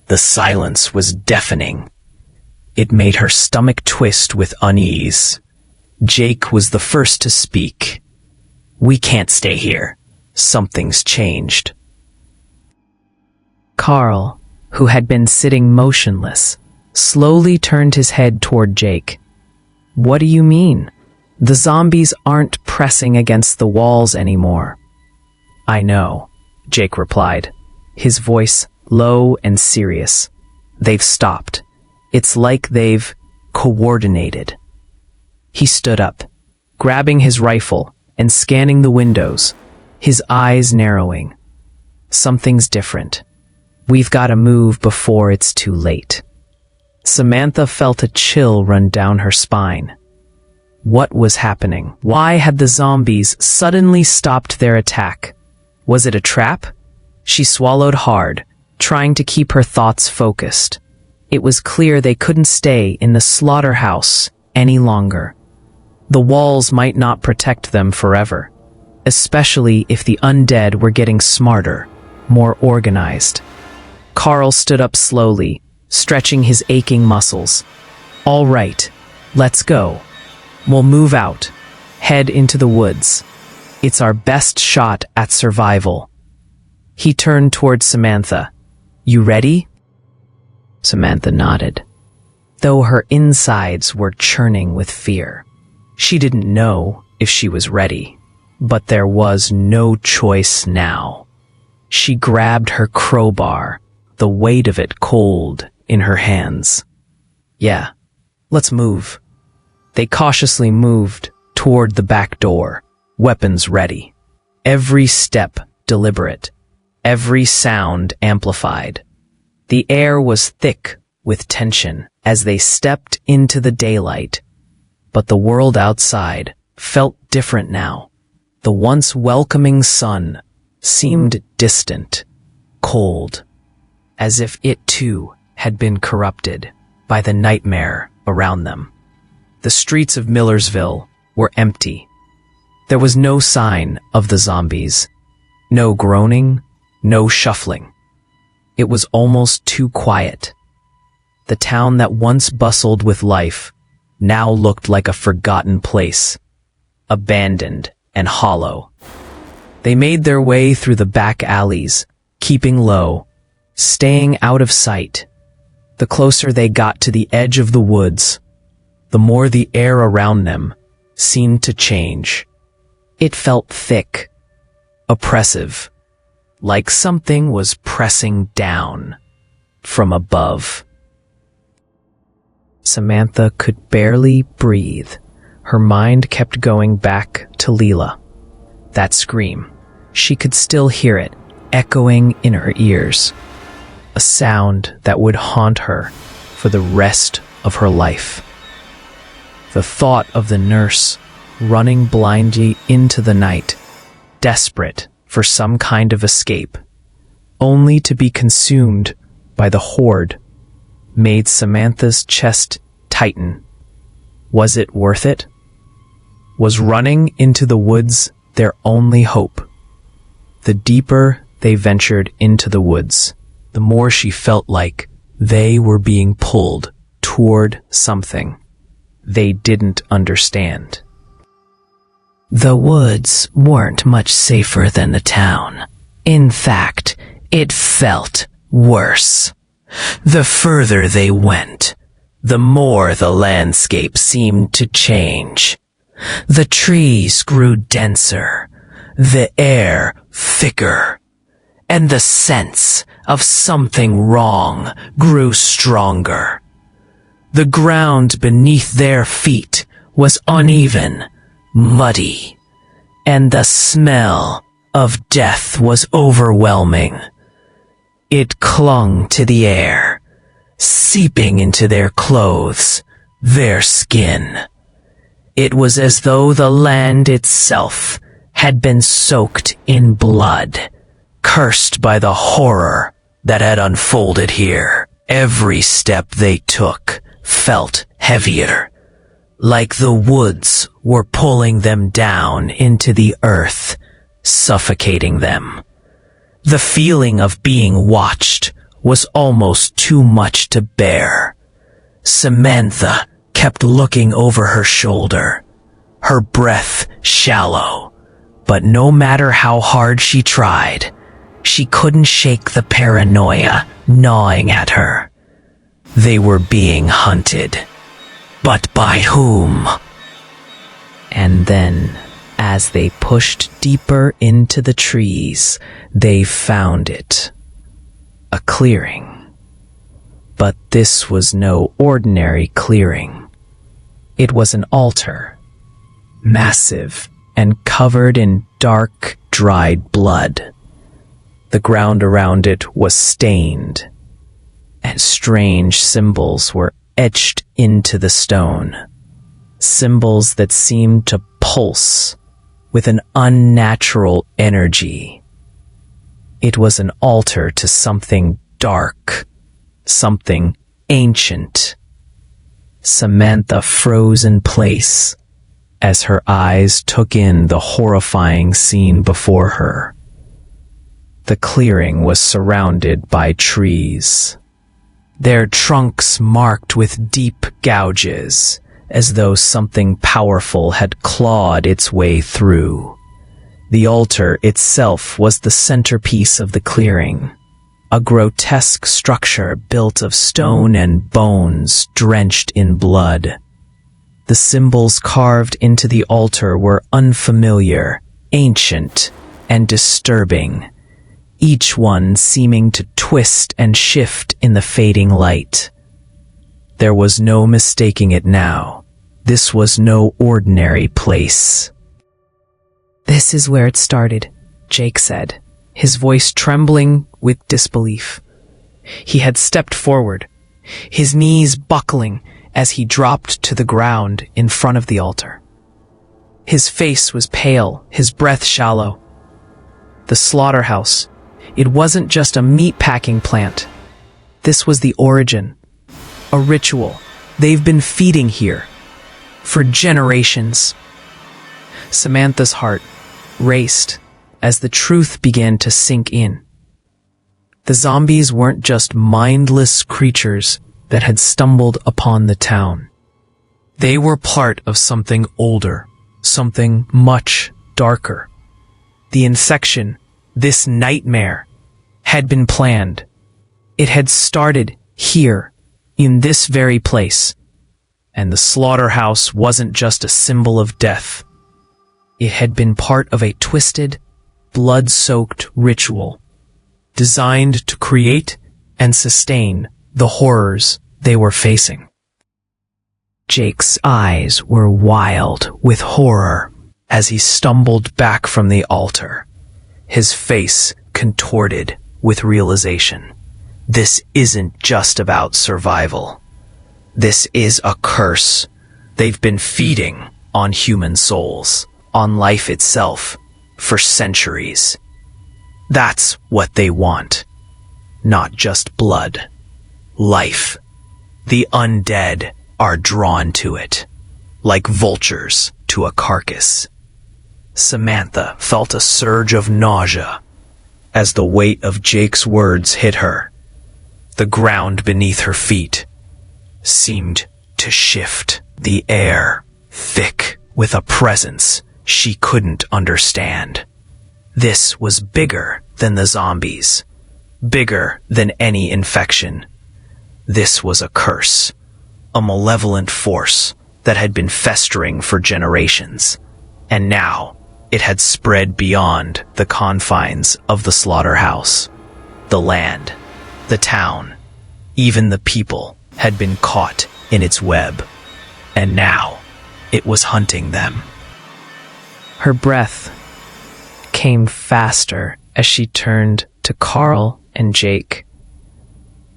The silence was deafening. It made her stomach twist with unease. Jake was the first to speak. "We can't stay here. Something's changed." Carl, who had been sitting motionless, slowly turned his head toward Jake. "What do you mean? The zombies aren't pressing against the walls anymore." "I know," Jake replied, his voice low and serious. "They've stopped. It's like they've coordinated." He stood up, grabbing his rifle and scanning the windows, his eyes narrowing. "Something's different. We've got to move before it's too late." Samantha felt a chill run down her spine. What was happening? Why had the zombies suddenly stopped their attack? Was it a trap? She swallowed hard, trying to keep her thoughts focused. It was clear they couldn't stay in the slaughterhouse any longer. The walls might not protect them forever, especially if the undead were getting smarter, more organized. Carl stood up slowly, stretching his aching muscles. "All right, let's go. We'll move out, head into the woods. It's our best shot at survival." He turned toward Samantha. "You ready?" Samantha nodded, though her insides were churning with fear. She didn't know if she was ready, but there was no choice now. She grabbed her crowbar, the weight of it cold in her hands. "Yeah, let's move." They cautiously moved toward the back door, weapons ready. Every step deliberate, every sound amplified. The air was thick with tension as they stepped into the daylight. But the world outside felt different now. The once welcoming sun seemed distant, cold, as if it too had been corrupted by the nightmare around them. The streets of Millersville were empty. There was no sign of the zombies, no groaning, no shuffling. It was almost too quiet. The town that once bustled with life now looked like a forgotten place, abandoned and hollow. They made their way through the back alleys, keeping low, staying out of sight. The closer they got to the edge of the woods, the more the air around them seemed to change. It felt thick, oppressive, like something was pressing down from above. Samantha could barely breathe. Her mind kept going back to Leela. That scream, she could still hear it, echoing in her ears. A sound that would haunt her for the rest of her life. The thought of the nurse running blindly into the night, desperate for some kind of escape, only to be consumed by the horde, made Samantha's chest tighten. Was it worth it? Was running into the woods their only hope? The deeper they ventured into the woods, the more she felt like they were being pulled toward something they didn't understand. The woods weren't much safer than the town. In fact, it felt worse. The further they went, the more the landscape seemed to change. The trees grew denser, the air thicker, and the sense of something wrong grew stronger. The ground beneath their feet was uneven, muddy, and the smell of death was overwhelming. It clung to the air, seeping into their clothes, their skin. It was as though the land itself had been soaked in blood, cursed by the horror that had unfolded here. Every step they took felt heavier, like the woods were pulling them down into the earth, suffocating them. The feeling of being watched was almost too much to bear. Samantha kept looking over her shoulder, her breath shallow, but no matter how hard she tried, she couldn't shake the paranoia gnawing at her. They were being hunted. But by whom? And then, as they pushed deeper into the trees, they found it. A clearing. But this was no ordinary clearing. It was an altar, massive and covered in dark, dried blood. The ground around it was stained, and strange symbols were etched into the stone. Symbols that seemed to pulse with an unnatural energy. It was an altar to something dark, something ancient. Samantha froze in place as her eyes took in the horrifying scene before her. The clearing was surrounded by trees, their trunks marked with deep gouges, as though something powerful had clawed its way through. The altar itself was the centerpiece of the clearing, a grotesque structure built of stone and bones drenched in blood. The symbols carved into the altar were unfamiliar, ancient, and disturbing, each one seeming to twist and shift in the fading light. There was no mistaking it now. This was no ordinary place. "This is where it started," Jake said, his voice trembling with disbelief. He had stepped forward, his knees buckling as he dropped to the ground in front of the altar. His face was pale, his breath shallow. The slaughterhouse. It wasn't just a meat-packing plant. This was the origin. A ritual. They've been feeding here for generations. Samantha's heart raced as the truth began to sink in. The zombies weren't just mindless creatures that had stumbled upon the town. They were part of something older, something much darker. The infection, this nightmare, had been planned. It had started here, in this very place. And the slaughterhouse wasn't just a symbol of death. It had been part of a twisted, blood-soaked ritual, designed to create and sustain the horrors they were facing. Jake's eyes were wild with horror as he stumbled back from the altar, his face contorted with realization. This isn't just about survival. This is a curse. They've been feeding on human souls, on life itself, for centuries. That's what they want. Not just blood. Life. The undead are drawn to it, like vultures to a carcass. Samantha felt a surge of nausea as the weight of Jake's words hit her. The ground beneath her feet seemed to shift, the air thick with a presence she couldn't understand. This was bigger than the zombies, bigger than any infection. This was a curse, a malevolent force that had been festering for generations, and now it had spread beyond the confines of the slaughterhouse. The land, the town, even the people had been caught in its web, and now it was hunting them. Her breath came faster as she turned to Carl and Jake.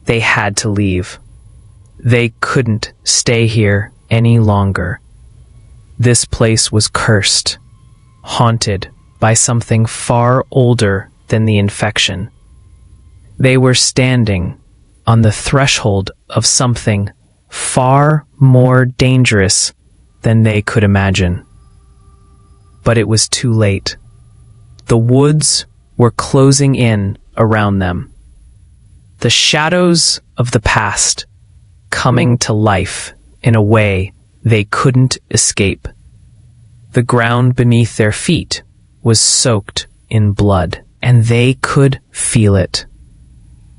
They had to leave. They couldn't stay here any longer. This place was cursed, haunted by something far older than the infection. They were standing on the threshold of something far more dangerous than they could imagine. But it was too late. The woods were closing in around them. The shadows of the past coming to life in a way they couldn't escape. The ground beneath their feet was soaked in blood, and they could feel it.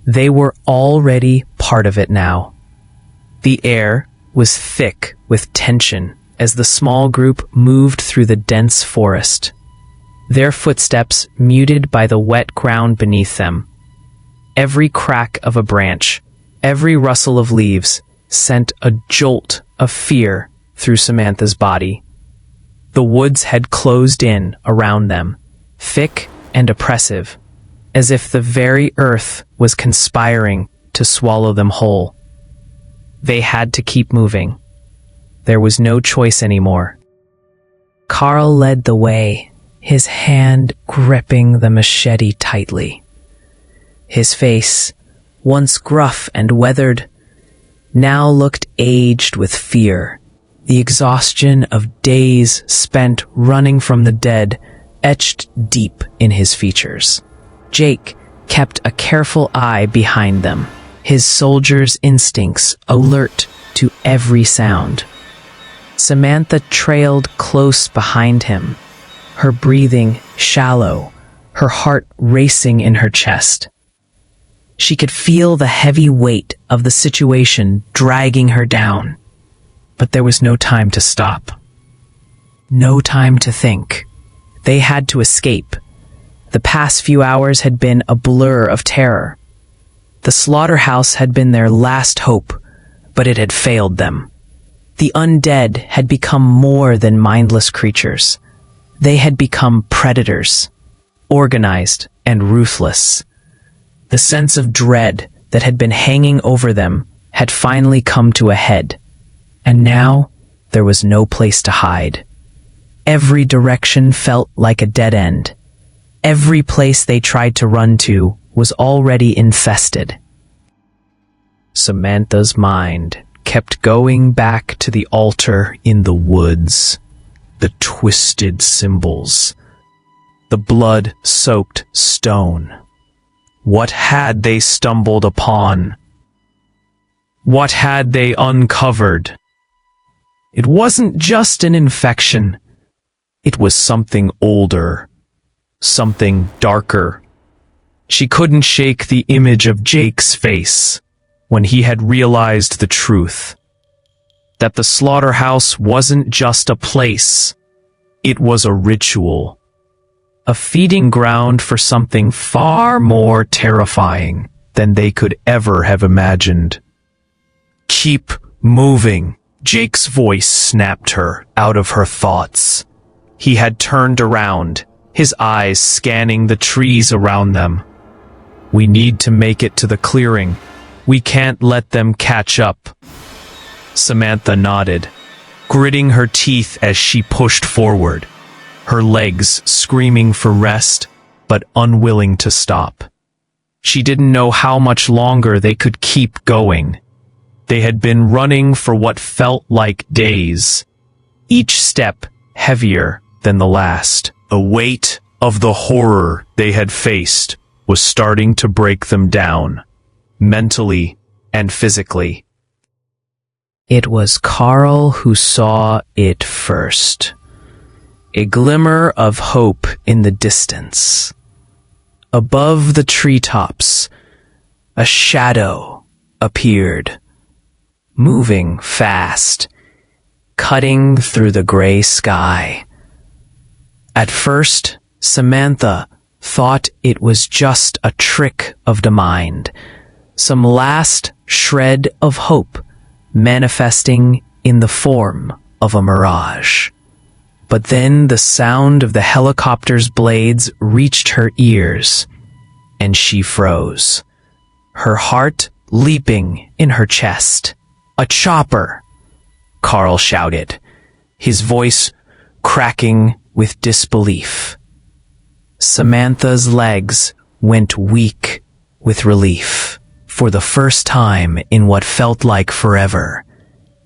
They were already part of it now. The air was thick with tension as the small group moved through the dense forest, their footsteps muted by the wet ground beneath them. Every crack of a branch, every rustle of leaves sent a jolt of fear through Samantha's body. The woods had closed in around them, thick and oppressive, as if the very earth was conspiring to swallow them whole. They had to keep moving. There was no choice anymore. Carl led the way, his hand gripping the machete tightly. His face, once gruff and weathered, now looked aged with fear. The exhaustion of days spent running from the dead etched deep in his features. Jake kept a careful eye behind them, his soldier's instincts alert to every sound. Samantha trailed close behind him, her breathing shallow, her heart racing in her chest. She could feel the heavy weight of the situation dragging her down, but there was no time to stop. No time to think. They had to escape. The past few hours had been a blur of terror. The slaughterhouse had been their last hope, but it had failed them. The undead had become more than mindless creatures. They had become predators, organized and ruthless. The sense of dread that had been hanging over them had finally come to a head, and now there was no place to hide. Every direction felt like a dead end. Every place they tried to run to was already infested. Samantha's mind kept going back to the altar in the woods, the twisted symbols, the blood-soaked stone. What had they stumbled upon? What had they uncovered? It wasn't just an infection. It was something older, something darker. She couldn't shake the image of Jake's face when he had realized the truth, that the slaughterhouse wasn't just a place, it was a ritual, a feeding ground for something far more terrifying than they could ever have imagined. Keep moving, Jake's voice snapped her out of her thoughts. He had turned around, his eyes scanning the trees around them. We need to make it to the clearing. We can't let them catch up. Samantha nodded, gritting her teeth as she pushed forward, her legs screaming for rest, but unwilling to stop. She didn't know how much longer they could keep going. They had been running for what felt like days, each step heavier than the last. The weight of the horror they had faced was starting to break them down, mentally and physically. It was Carl who saw it first. A glimmer of hope in the distance. Above the treetops, a shadow appeared, moving fast, cutting through the gray sky. At first, Samantha thought it was just a trick of the mind, some last shred of hope manifesting in the form of a mirage. But then the sound of the helicopter's blades reached her ears, and she froze, her heart leaping in her chest. "A chopper!" Carl shouted, his voice cracking with disbelief. Samantha's legs went weak with relief. For the first time in what felt like forever,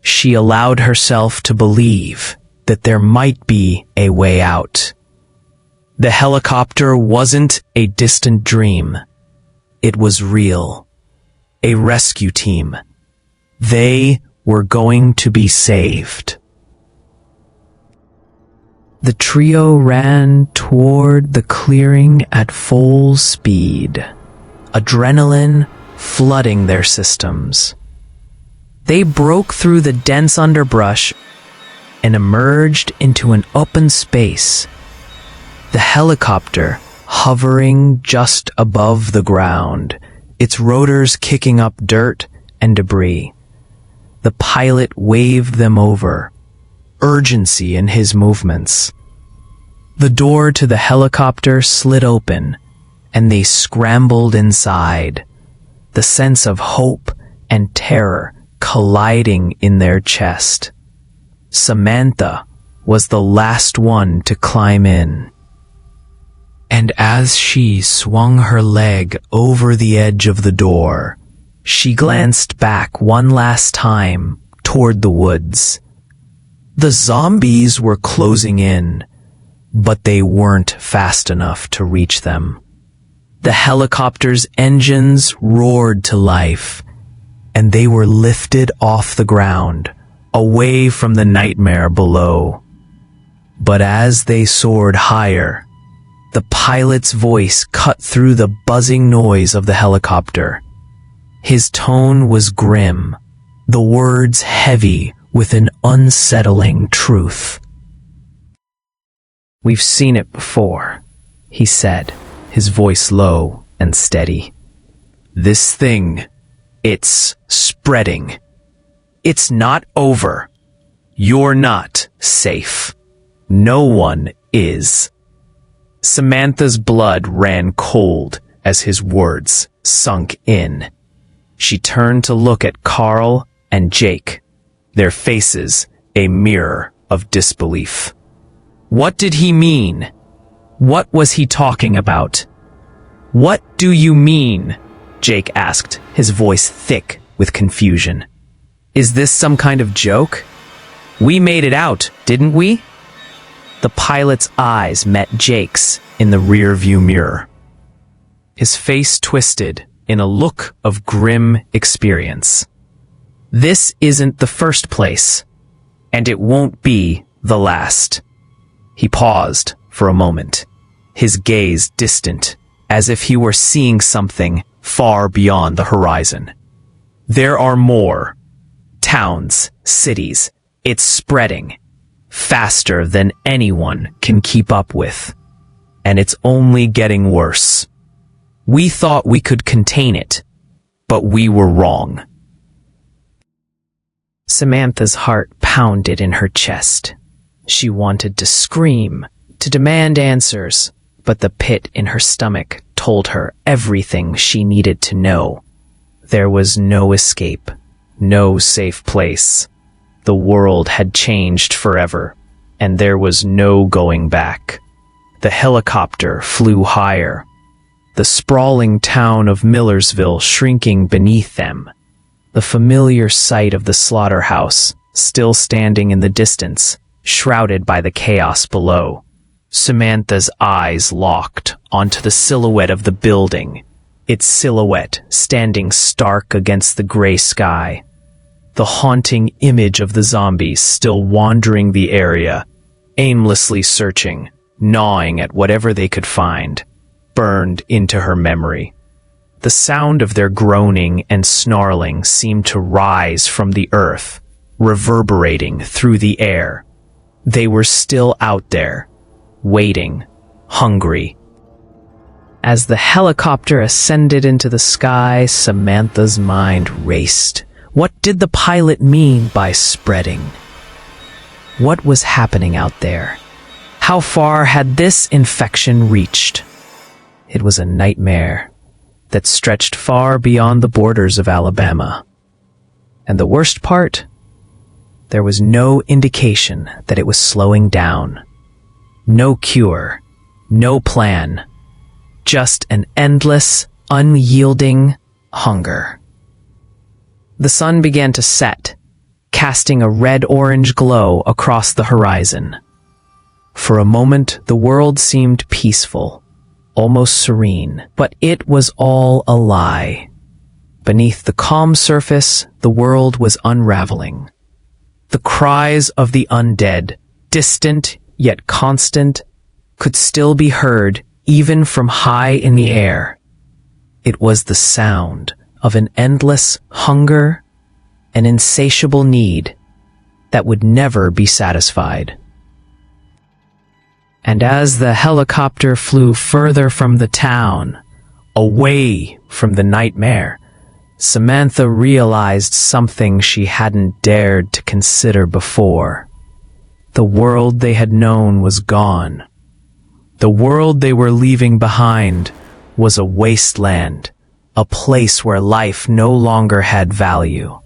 she allowed herself to believe that there might be a way out. The helicopter wasn't a distant dream. It was real. A rescue team. They were going to be saved. The trio ran toward the clearing at full speed, adrenaline flooding their systems. They broke through the dense underbrush and emerged into an open space. The helicopter hovering just above the ground, its rotors kicking up dirt and debris. The pilot waved them over, urgency in his movements. The door to the helicopter slid open, and they scrambled inside, the sense of hope and terror colliding in their chest. Samantha was the last one to climb in. And as she swung her leg over the edge of the door, she glanced back one last time toward the woods. The zombies were closing in, but they weren't fast enough to reach them. The helicopter's engines roared to life, and they were lifted off the ground, away from the nightmare below. But as they soared higher, the pilot's voice cut through the buzzing noise of the helicopter. His tone was grim, the words heavy with an unsettling truth. "We've seen it before," he said, his voice low and steady. "This thing, it's spreading. It's not over. You're not safe. No one is." Samantha's blood ran cold as his words sunk in. She turned to look at Carl and Jake, their faces a mirror of disbelief. What did he mean? What was he talking about? "What do you mean?" Jake asked, his voice thick with confusion. "Is this some kind of joke? We made it out, didn't we?" The pilot's eyes met Jake's in the rear-view mirror. His face twisted in a look of grim experience. "This isn't the first place, and it won't be the last." He paused for a moment, his gaze distant, as if he were seeing something far beyond the horizon. "There are more. Towns, cities. It's spreading. Faster than anyone can keep up with. And it's only getting worse. We thought we could contain it, but we were wrong." Samantha's heart pounded in her chest. She wanted to scream, to demand answers, but the pit in her stomach told her everything she needed to know. There was no escape, no safe place. The world had changed forever, and there was no going back. The helicopter flew higher, the sprawling town of Millersville shrinking beneath them, the familiar sight of the slaughterhouse still standing in the distance, shrouded by the chaos below. Samantha's eyes locked onto the silhouette of the building, its silhouette standing stark against the gray sky. The haunting image of the zombies still wandering the area, aimlessly searching, gnawing at whatever they could find, burned into her memory. The sound of their groaning and snarling seemed to rise from the earth, reverberating through the air. They were still out there, waiting, hungry. As the helicopter ascended into the sky, Samantha's mind raced. What did the pilot mean by spreading? What was happening out there? How far had this infection reached? It was a nightmare that stretched far beyond the borders of Alabama. And the worst part? There was no indication that it was slowing down. No cure, no plan, just an endless, unyielding hunger. The sun began to set, casting a red-orange glow across the horizon. For a moment, the world seemed peaceful, almost serene, but it was all a lie. Beneath the calm surface, the world was unraveling. The cries of the undead, distant yet constant, could still be heard even from high in the air. It was the sound of an endless hunger, an insatiable need that would never be satisfied. And as the helicopter flew further from the town, away from the nightmare, Samantha realized something she hadn't dared to consider before. The world they had known was gone. The world they were leaving behind was a wasteland, a place where life no longer had value.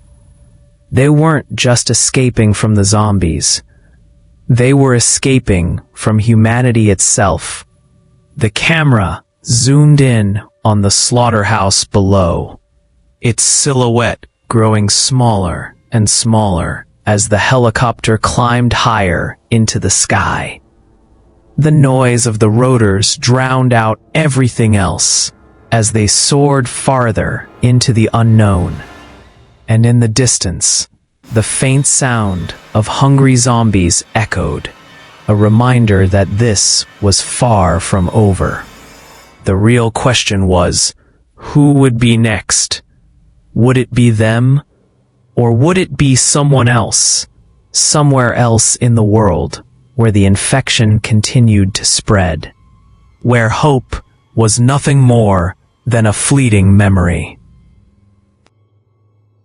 They weren't just escaping from the zombies. They were escaping from humanity itself. The camera zoomed in on the slaughterhouse below, its silhouette growing smaller and smaller as the helicopter climbed higher into the sky. The noise of the rotors drowned out everything else as they soared farther into the unknown. And in the distance, the faint sound of hungry zombies echoed, a reminder that this was far from over. The real question was, who would be next? Would it be them? Or would it be someone else, somewhere else in the world, where the infection continued to spread, where hope was nothing more than a fleeting memory?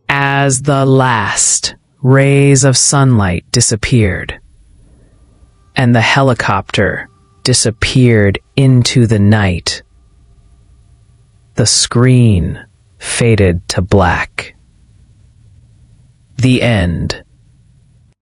As the last rays of sunlight disappeared, and the helicopter disappeared into the night, the screen faded to black. The end.